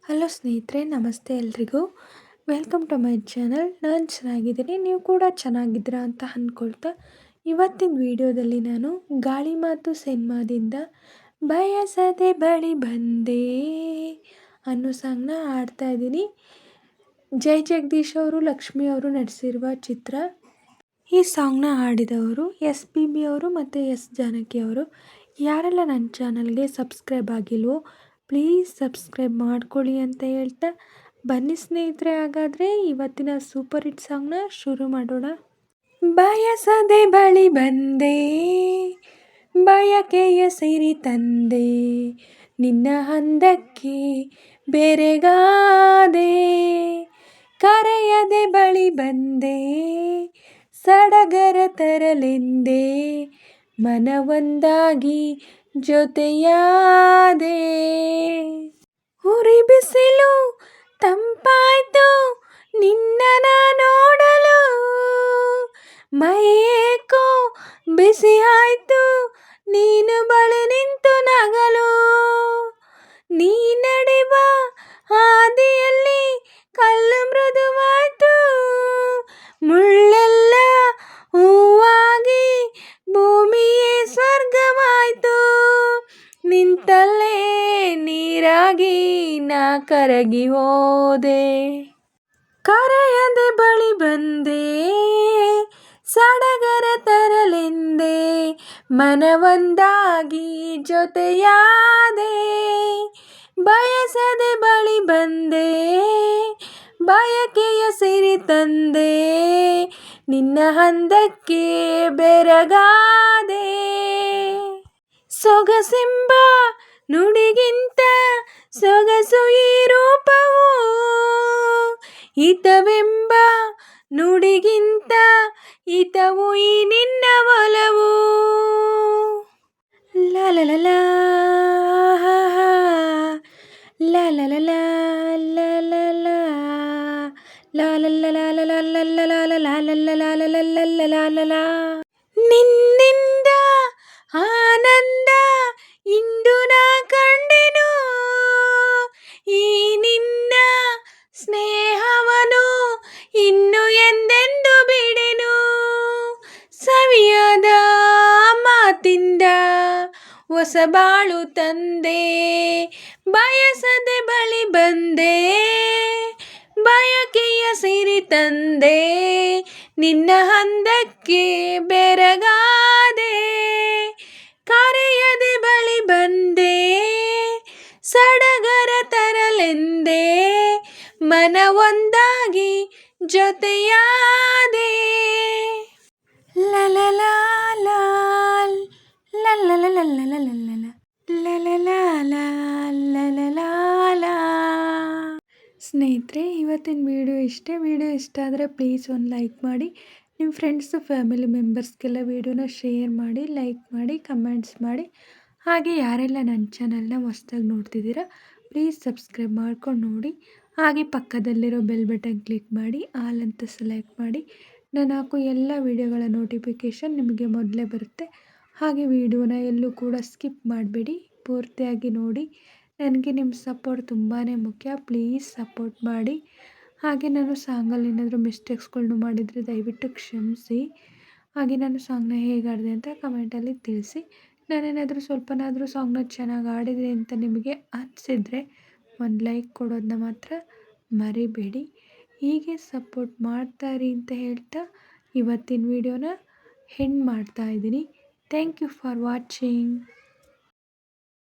Hello ಸ್ನೇಹಿತರೆ, ನಮಸ್ತೆ ಎಲ್ರಿಗೂ. Welcome to my channel. ನಾನು ಚೆನ್ನಾಗಿದ್ದೀನಿ, ನೀವು ಕೂಡ ಚೆನ್ನಾಗಿದ್ದೀರಾ ಅಂತ ಅಂದ್ಕೊಳ್ತಾ ಇವತ್ತಿನ ವಿಡಿಯೋದಲ್ಲಿ ನಾನು ಗಾಳಿ ಮಾತು ಸಿನಿಮಾದಿಂದ ಬಯಸದೆ ಬಳಿ ಬಂದೆ ಅನ್ನೋ ಸಾಂಗ್ನ ಹಾಡ್ತಾ ಇದ್ದೀನಿ. ಜೈ ಜಗದೀಶ್ ಅವರು, ಲಕ್ಷ್ಮಿ ಅವರು ನಟಿಸಿರುವ ಚಿತ್ರ. ಈ ಸಾಂಗ್ನ ಹಾಡಿದವರು SPB ಅವರು ಮತ್ತು S ಜಾನಕಿ ಅವರು. ಯಾರೆಲ್ಲ ನನ್ನ ಚಾನಲ್ಗೆ ಸಬ್ಸ್ಕ್ರೈಬ್ ಆಗಿಲ್ವೋ ಪ್ಲೀಸ್ ಸಬ್ಸ್ಕ್ರೈಬ್ ಮಾಡ್ಕೊಳ್ಳಿ ಅಂತ ಹೇಳ್ತಾ ಬನ್ನಿ ಸ್ನೇಹಿತರೆ, ಹಾಗಾದರೆ ಇವತ್ತಿನ ಸೂಪರ್ ಹಿಟ್ ಸಾಂಗ್ನ ಶುರು ಮಾಡೋಣ. ಬಯಸದೆ ಬಳಿ ಬಂದೆ, ಬಯಕೆಯ ಸಿರಿ ತಂದೆ, ನಿನ್ನ ಹಂದಕ್ಕೆ ಬೆರೆಗಾದೆ, ಕರೆಯದೆ ಬಳಿ ಬಂದೆ, ಸಡಗರ ತರಲೆಂದೆ, ಮನವೊಂದಾಗಿ ಜೊತೆಯಾದೆ. ಉರಿ ಬಿಸಿಲು ತಂಪಾಯ್ತು ನಿನ್ನ ನೋಡಲು, ಮೈಯೇಕೋ ಬಿಸಿ ಆಯ್ತು ನೀನು ಬಳಿ ನಿಂತು ನಗಲು. ನೀ ನಡೆವ ಹಾದಿಯಲ್ಲಿ ಕಲ್ಲು ಮೃದುವಾಯ್ತು, ಮುಳ್ಳೆಲ್ಲ ಹೂವಾಗಿ ಭೂಮಿಯೇ ಸ್ವರ್ಗವಾಯ್ತು. ನಿಂತಲ್ಲೇ ನೀರಾಗಿ ನಾ ಕರಗಿ ಹೋದೆ, ಕರೆಯದೆ ಬಳಿ ಬಂದೆ, ಸಡಗರ ತರಲೆಂದೆ, ಮನವೊಂದಾಗಿ ಜೊತೆಯಾದೆ. ಬಯಸದೆ ಬಳಿ ಬಂದೆ, ಬಯಕೆಯ ಸಿರಿ ತಂದೆ, ನಿನ್ನ ಹಂದಕ್ಕೆ ಬೆರಗಾದೆ. ಸೊಗಸೆಂಬ ನುಡಿಗಿಂತ ಸೊಗಸು ಈ ರೂಪವು, ಹಿತವೆಂಬ ನುಡಿಗಿಂತ ಹಿತವು ಈ ನಿನ್ನ ಒಲವು. ಲಾ ಲಾ ಲಾ ಲಾ ಲಾ ಲಾ ಲಾ ಲಾ ಲಾ ಲಾ ಲಾ ಲಾ ಲಾ ಲಾ ಲಾ. ನಿನ್ನಿಂದ ಆನಂದ ಇಂದು ನಾ ಕಂಡೆನು, ಈ ನಿನ್ನ ಸ್ನೇಹವನು ಇನ್ನು ಎಂದೆಂದು ಬಿಡೆನು. ಸವಿಯಾದ ಮಾತಿಂದ ಹೊಸ ಬಾಳು ತಂದೆ, ಬಯಸದೆ ಬಳಿ ಬಂದೆ, ಬಯಕೆಯ ಸಿರಿ ತಂದೆ, ನಿನ್ನ ಹಂದಕ್ಕೆ ಬೆರಗಾದೆ. ಕರೆಯದೆ ಬಳಿ ಬಂದೆ, ಸಡಗರ ತರಲೆಂದೆ, ಮನವೊಂದಾಗಿ ಜೊತೆಯಾದೆ. ಲಾ ಲಾ ಲಾ ಲಾ ಲಾ ಲಾ ಲಾ ಲಾ ಲಾ ಲಾ ಲಾ ಲಾ ಲಾ ಲಾ. ಸ್ನೇಹಿತರೆ, ಇವತ್ತಿನ ವಿಡಿಯೋ ಇಷ್ಟೇ. ವಿಡಿಯೋ ಇಷ್ಟ ಆದರೆ ಪ್ಲೀಸ್ ಒಂದು ಲೈಕ್ ಮಾಡಿ, ನಿಮ್ಮ ಫ್ರೆಂಡ್ಸು ಫ್ಯಾಮಿಲಿ ಮೆಂಬರ್ಸ್ಗೆಲ್ಲ ವಿಡಿಯೋನ ಶೇರ್ ಮಾಡಿ, ಲೈಕ್ ಮಾಡಿ, ಕಮೆಂಟ್ಸ್ ಮಾಡಿ. ಹಾಗೆ ಯಾರೆಲ್ಲ ನನ್ನ ಚಾನಲ್ನ ಹೊಸ್ದಾಗಿ ನೋಡ್ತಿದ್ದೀರಾ ಪ್ಲೀಸ್ ಸಬ್ಸ್ಕ್ರೈಬ್ ಮಾಡ್ಕೊಂಡು ನೋಡಿ. ಹಾಗೆ ಪಕ್ಕದಲ್ಲಿರೋ ಬೆಲ್ ಬಟನ್ ಕ್ಲಿಕ್ ಮಾಡಿ ಆಲ್ ಅಂತ ಸೆಲೆಕ್ಟ್ ಮಾಡಿ. ನಾನು ಹಾಕೋ ಎಲ್ಲ ವಿಡಿಯೋಗಳ ನೋಟಿಫಿಕೇಷನ್ ನಿಮಗೆ ಮೊದಲೇ ಬರುತ್ತೆ. ಹಾಗೆ ವಿಡಿಯೋನ ಎಲ್ಲೂ ಕೂಡ ಸ್ಕಿಪ್ ಮಾಡಬೇಡಿ, ಪೂರ್ತಿಯಾಗಿ ನೋಡಿ. ನನಗೆ ನಿಮ್ಮ ಸಪೋರ್ಟ್ ತುಂಬಾ ಮುಖ್ಯ, ಪ್ಲೀಸ್ ಸಪೋರ್ಟ್ ಮಾಡಿ. ಹಾಗೆ ನಾನು ಸಾಂಗಲ್ಲಿ ಏನಾದರೂ ಮಿಸ್ಟೇಕ್ಸ್ಗಳ್ನು ಮಾಡಿದರೆ ದಯವಿಟ್ಟು ಕ್ಷಮಿಸಿ. ಹಾಗೆ ನಾನು ಸಾಂಗ್ನ ಹೇಗೆ ಹಾಡಿದೆ ಅಂತ ಕಮೆಂಟಲ್ಲಿ ತಿಳಿಸಿ. ನಾನೇನಾದರೂ ಸ್ವಲ್ಪನಾದರೂ ಸಾಂಗ್ನ ಚೆನ್ನಾಗಿ ಹಾಡಿದೆ ಅಂತ ನಿಮಗೆ ಅನಿಸಿದರೆ ಒಂದು ಲೈಕ್ ಕೊಡೋದನ್ನ ಮಾತ್ರ ಮರಿಬೇಡಿ. ಹೀಗೆ ಸಪೋರ್ಟ್ ಮಾಡ್ತಾಯಿರಿ ಅಂತ ಹೇಳ್ತಾ ಇವತ್ತಿನ ವಿಡಿಯೋನ ಎಂಡ್ ಮಾಡ್ತಾಯಿದ್ದೀನಿ. Thank you for watching.